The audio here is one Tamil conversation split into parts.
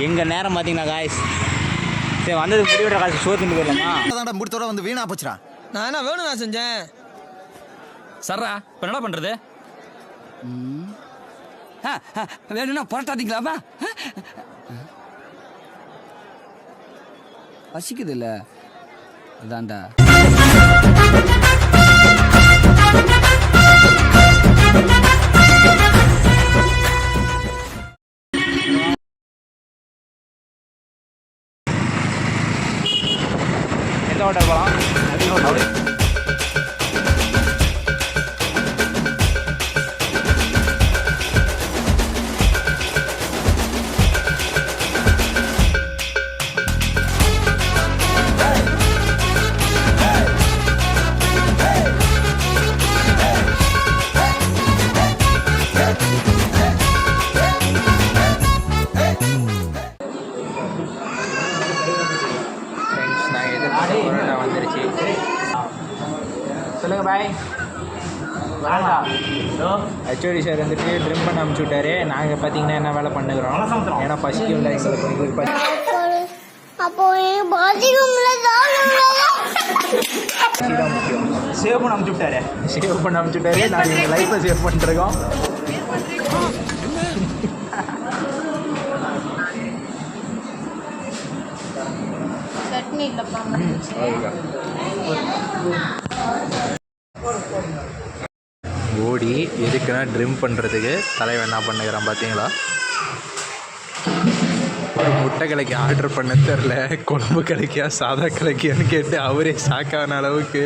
எங்கள் நேரம் பார்த்தீங்கன்னா காய்ஸ் சரி வந்தது முடிவிட காசு சோத்துட்டு போயிடலாமா? அதான் முடித்தோட வந்து வீணா போச்சுடா. நான் என்ன வேணும் நான் செஞ்சேன். சர்ரா இப்போ என்ன பண்ணுறது? வேணும்னா புரட்டாதீங்களாப்பா. பசிக்குது இல்லை அதான்டா. எந்த ஹோட்டல் போகலாம்? வந்துருச்சு. சொல்லுங்க பாய். ஹெச்ஓடி சார் வந்துட்டு ட்ரிம் பண்ண அனுப்பிச்சி விட்டாரு. நாங்கள் பார்த்தீங்கன்னா என்ன வேலை பண்ணுகிறோம், ஏன்னா பசிக்கும் இல்லை எங்களுக்கு. சேவ் பண்ண அனுப்பிச்சு விட்டாரு. சேவ் பண்ண அனுப்பிச்சு விட்டாரு. நாங்கள் எங்கள் லைஃப்பை சேவ் பண்ணிட்டுருக்கோம். ஓடி எதுக்குன்னா ட்ரிம் பண்ணுறதுக்கு தலைவன் என்ன பண்ணுகிறான் பார்த்தீங்களா? ஒரு முட்டை கலைக்கு ஆர்டர் பண்ண தெரில, குழம்பு கலைக்கியா சாதா கலைக்கியான்னு கேட்டு அவரே ஷாக்கான அளவுக்கு.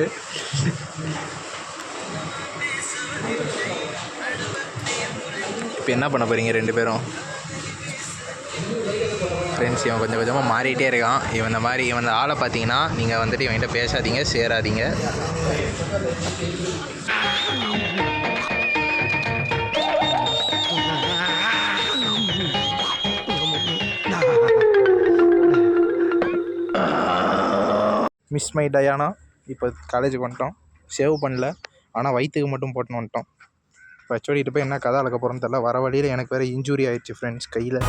இப்போ என்ன பண்ண போகிறீங்க ரெண்டு பேரும்? ஃப்ரெண்ட்ஸ், இவன் கொஞ்சம் கொஞ்சமாக மாறிட்டே இருக்கான். இவன் இந்த மாதிரி இவன் இந்த ஆளை பார்த்தீங்கன்னா நீங்கள் வந்துட்டு இவன்கிட்ட பேசாதீங்க, சேராதீங்க. Miss my Diana. இப்போ காலேஜுக்கு வந்துட்டோம். சேவ் பண்ணல, ஆனால் வயிற்றுக்கு மட்டும் போட்டுன்னு வந்துட்டோம். இப்போ ஹெச்ஓடிட்டு போய் என்ன கதை அளக்க போகிறோன்னு தெரில. வர வழியில் எனக்கு வேறு இன்ஜூரி ஆயிடுச்சு ஃப்ரெண்ட்ஸ் கையில்.